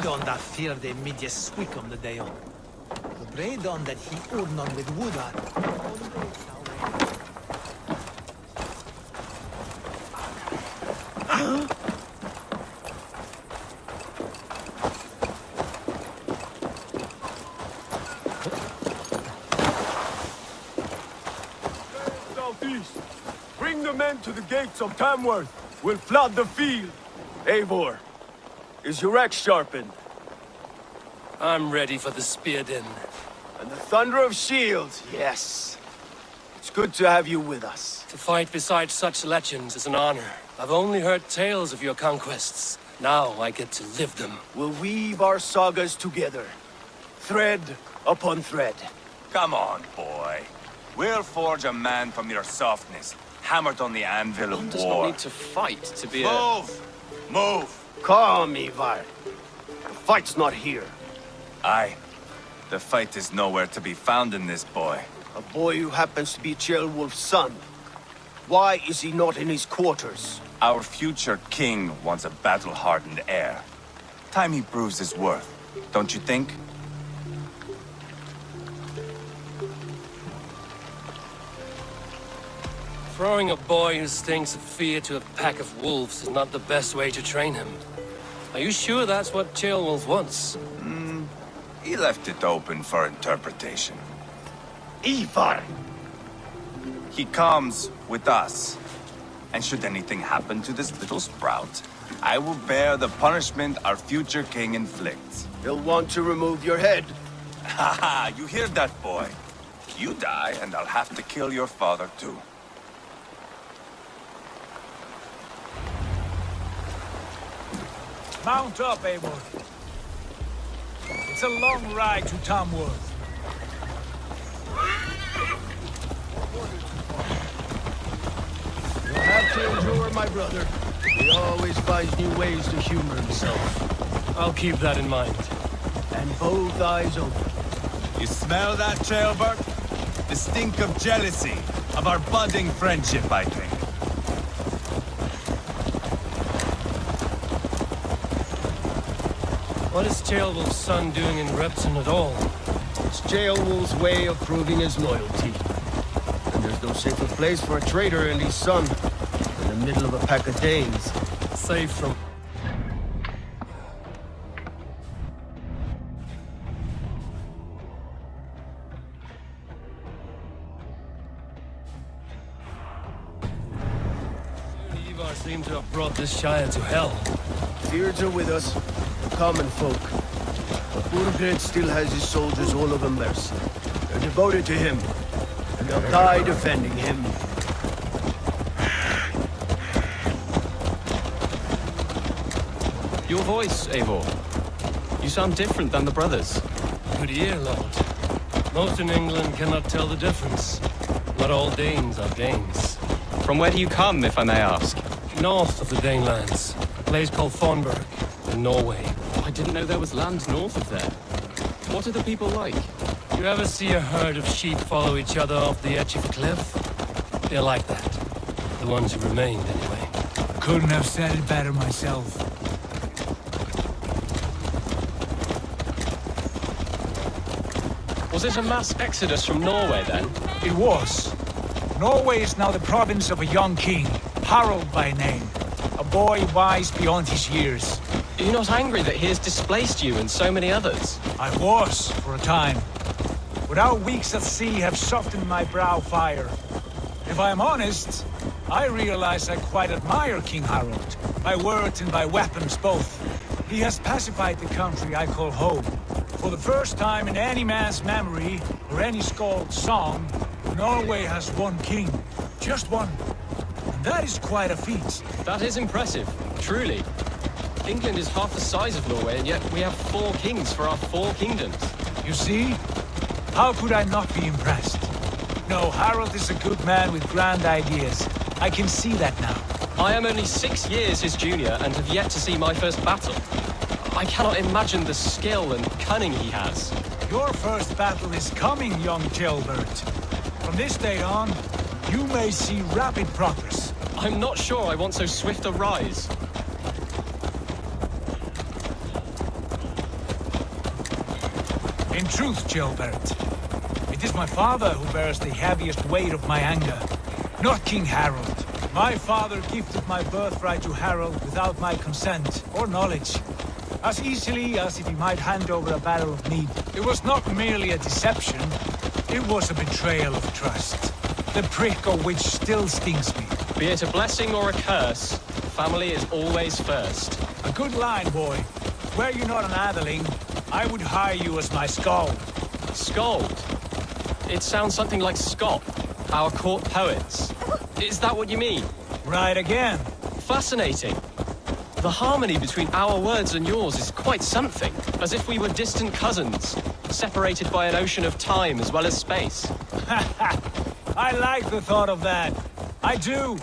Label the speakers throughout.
Speaker 1: on that fear de midje swikum the day on. The braid on that he urnon with wood art.
Speaker 2: Southeast. Bring the men to the gates of Tamworth. We'll flood the field. Eivor, is your axe sharpened?
Speaker 3: I'm ready for the spear din.
Speaker 2: And the thunder of shields, yes. It's good to have you with us.
Speaker 3: To fight beside such legends is an honor. I've only heard tales of your conquests. Now I get to live them.
Speaker 2: We'll weave our sagas together. Thread upon thread.
Speaker 4: Come on, boy. We'll forge a man from your softness, hammered on the anvil of
Speaker 5: One does
Speaker 4: war.
Speaker 5: not need to fight to be
Speaker 4: Move! Move!
Speaker 2: Calm, Ivar. The fight's not here.
Speaker 4: Aye. The fight is nowhere to be found in this boy.
Speaker 2: A boy who happens to be Ceolwulf's son. Why is he not in his quarters?
Speaker 4: Our future king wants a battle-hardened heir. Time he proves his worth, don't you think?
Speaker 3: Throwing a boy who stinks of fear to a pack of wolves is not the best way to train him. Are you sure that's what Ceolwulf wants?
Speaker 4: He left it open for interpretation.
Speaker 2: Ivar!
Speaker 4: He comes with us. And should anything happen to this little sprout, I will bear the punishment our future king inflicts.
Speaker 2: He'll want to remove your head.
Speaker 4: Haha, you hear that, boy? You die, and I'll have to kill your father, too.
Speaker 1: Mount up, Eivor. It's a long ride to Tamworth.
Speaker 2: You'll have to endure, my brother. He always finds new ways to humor himself.
Speaker 3: I'll keep that in mind.
Speaker 2: And both eyes open.
Speaker 4: You smell that, Trailbird? The stink of jealousy, of our budding friendship, I think.
Speaker 3: What is Ceolwulf's son doing in Repton at all?
Speaker 2: It's Ceolwulf's way of proving his loyalty. And there's no safer place for a traitor and his son in the middle of a pack of Danes.
Speaker 3: Safe from... Ivar seemed to have brought this Shire to hell.
Speaker 2: Beards are with us, the common folk. But Burgred still has his soldiers all over mercy. They're devoted to him, and they'll die defending him.
Speaker 5: Your voice, Eivor. You sound different than the brothers.
Speaker 3: Good ear, Lord. Most in England cannot tell the difference. Not all Danes are Danes.
Speaker 5: From where do you come, if I may ask?
Speaker 3: North of the Danelands, a place called Thornburg, in Norway.
Speaker 5: I didn't know there was land north of there. What are the people like?
Speaker 3: You ever see a herd of sheep follow each other off the edge of a cliff? They're like that. The ones who remained, anyway.
Speaker 1: Couldn't have said it better myself.
Speaker 5: Was it a mass exodus from Norway, then?
Speaker 1: It was. Norway is now the province of a young king, Harald by name. A boy wise beyond his years.
Speaker 5: Are you not angry that he has displaced you and so many others?
Speaker 1: I was, for a time. But our weeks at sea have softened my brow fire. If I am honest, I realize I quite admire King Harald. By words and by weapons both. He has pacified the country I call home. For the first time in any man's memory, or any skald's song, Norway has one king. Just one. And that is quite a feat.
Speaker 5: That is impressive, truly. England is half the size of Norway, and yet we have 4 kings for our 4 kingdoms.
Speaker 1: You see? How could I not be impressed? No, Harald is a good man with grand ideas. I can see that now.
Speaker 5: I am only 6 years his junior and have yet to see my first battle. I cannot imagine the skill and cunning he has.
Speaker 1: Your first battle is coming, young Ceolbert. From this day on, you may see rapid progress.
Speaker 5: I'm not sure I want so swift a rise.
Speaker 1: In truth, Gilbert, it is my father who bears the heaviest weight of my anger, not King Harold. My father gifted my birthright to Harold without my consent or knowledge, as easily as if he might hand over a barrel of meat. It was not merely a deception, it was a betrayal of trust, the prick of which still stings me.
Speaker 5: Be it a blessing or a curse, family is always first.
Speaker 1: A good line, boy. Were you not an atheling, I would hire you as my skald.
Speaker 5: Skald? It sounds something like Scott, our court poets. Is that what you mean?
Speaker 1: Right again.
Speaker 5: Fascinating. The harmony between our words and yours is quite something, as if we were distant cousins, separated by an ocean of time as well as space.
Speaker 1: I like the thought of that. I do.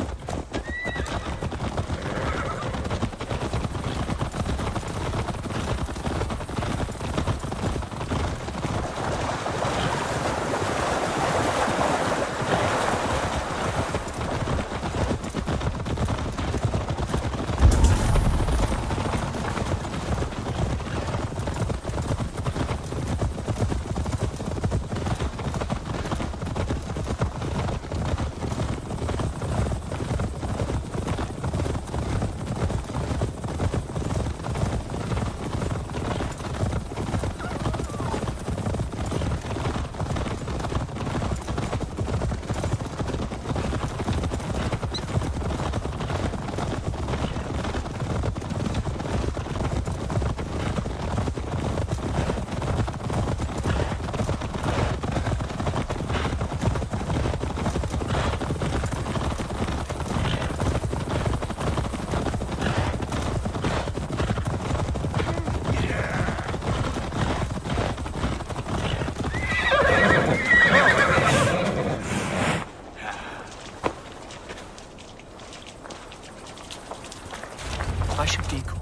Speaker 5: I should be cool.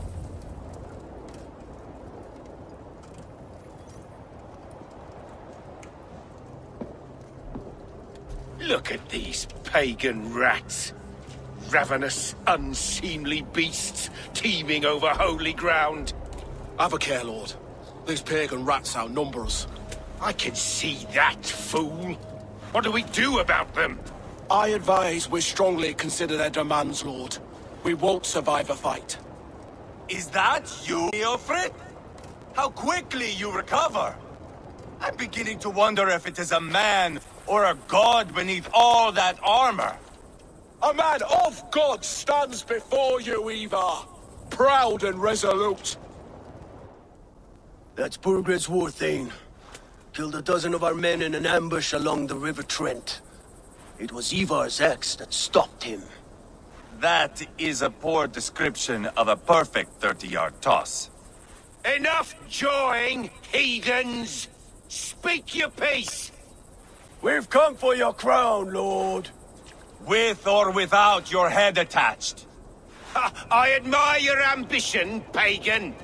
Speaker 6: Look at these pagan rats. Ravenous, unseemly beasts teeming over holy ground.
Speaker 7: Have a care, Lord. These pagan rats outnumber us.
Speaker 6: I can see that, fool. What do we do about them?
Speaker 7: I advise we strongly consider their demands, Lord. We won't survive a fight.
Speaker 4: Is that you, Neofrit? How quickly you recover! I'm beginning to wonder if it is a man or a god beneath all that armor.
Speaker 7: A man of God stands before you, Eva. Proud and resolute.
Speaker 2: That's Burgred's war thane. Killed a dozen of our men in an ambush along the River Trent. It was Ivar's axe that stopped him.
Speaker 4: That is a poor description of a perfect 30-yard toss.
Speaker 6: Enough jawing, heathens! Speak your piece!
Speaker 2: We've come for your crown, Lord.
Speaker 4: With or without your head attached.
Speaker 6: Ha, I admire your ambition, pagan.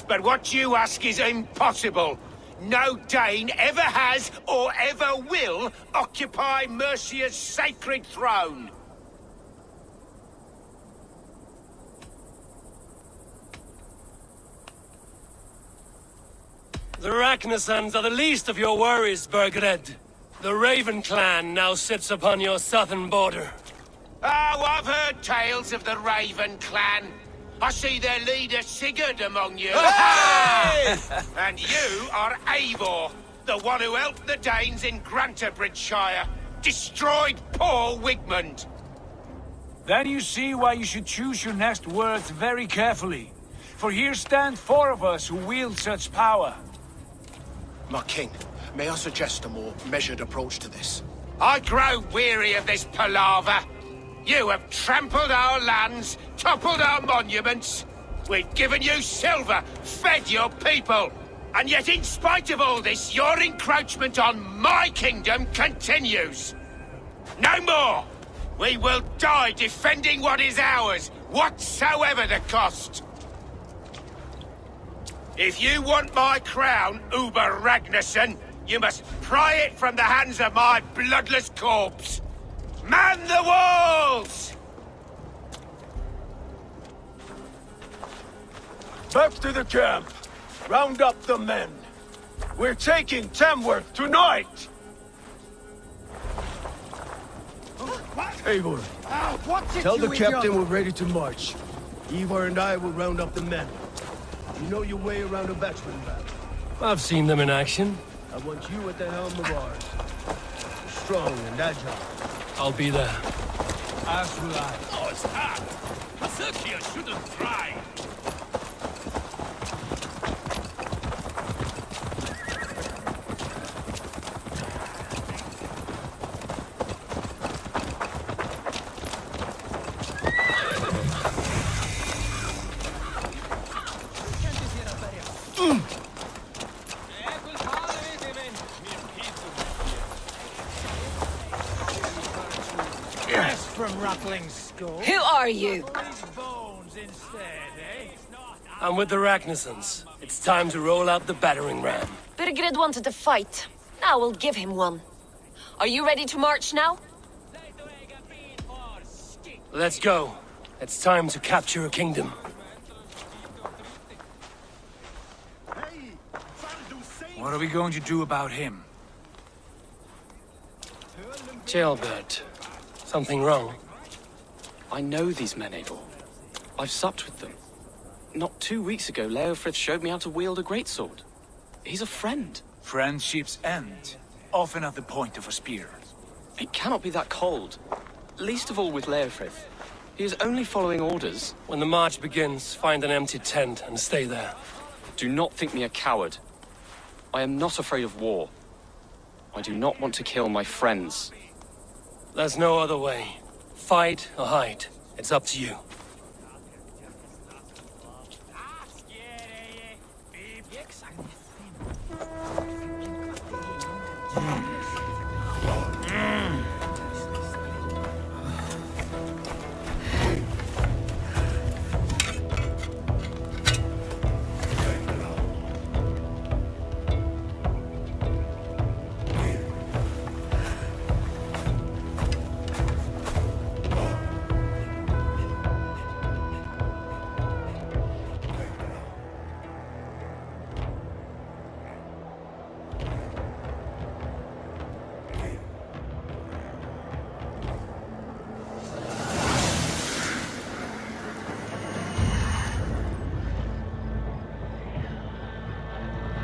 Speaker 6: But what you ask is impossible. No Dane ever has or ever will occupy Mercia's sacred throne.
Speaker 3: The Ragnarsons are the least of your worries, Burgred. The Raven clan now sits upon your southern border.
Speaker 6: Oh, I've heard tales of the Raven clan. I see their leader Sigurd among you. And you are Eivor, the one who helped the Danes in Grantabridgeshire, destroyed poor Wigmund.
Speaker 1: Then you see why you should choose your next words very carefully. For here stand four of us who wield such power.
Speaker 7: My king, may I suggest a more measured approach to this?
Speaker 6: I grow weary of this palaver. You have trampled our lands, toppled our monuments. We've given you silver, fed your people. And yet in spite of all this, your encroachment on my kingdom continues. No more! We will die defending what is ours, whatsoever the cost. If you want my crown, Uber Ragnarsson, you must pry it from the hands of my bloodless corpse. Man the walls!
Speaker 2: Back to the camp. Round up the men. We're taking Tamworth tonight! Eivor, tell the captain we're ready to march. Ivar and I will round up the men. You know your way around a veteran battle.
Speaker 3: I've seen them in action.
Speaker 2: I want you at the helm of ours. Strong and agile.
Speaker 3: I'll be there.
Speaker 1: As will I.
Speaker 6: Oh, it's hot. Masukia shouldn't try.
Speaker 1: From Rattling Skull.
Speaker 8: Who are you?
Speaker 1: Bones instead, eh?
Speaker 3: I'm with the Ragnarsons. It's time to roll out the battering ram.
Speaker 8: Birgrid wanted to fight. Now we'll give him one. Are you ready to march now?
Speaker 3: Let's go. It's time to capture a kingdom.
Speaker 1: What are we going to do about him?
Speaker 3: Jailbird. Something wrong?
Speaker 9: I know these men, Eivor. I've supped with them. Not 2 weeks ago, Leofrith showed me how to wield a greatsword. He's a friend.
Speaker 1: Friendships end, often at the point of a spear.
Speaker 9: It cannot be that cold. Least of all with Leofrith. He is only following orders.
Speaker 3: When the march begins, find an empty tent and stay there.
Speaker 9: Do not think me a coward. I am not afraid of war. I do not want to kill my friends.
Speaker 3: There's no other way. Fight or hide. It's up to you.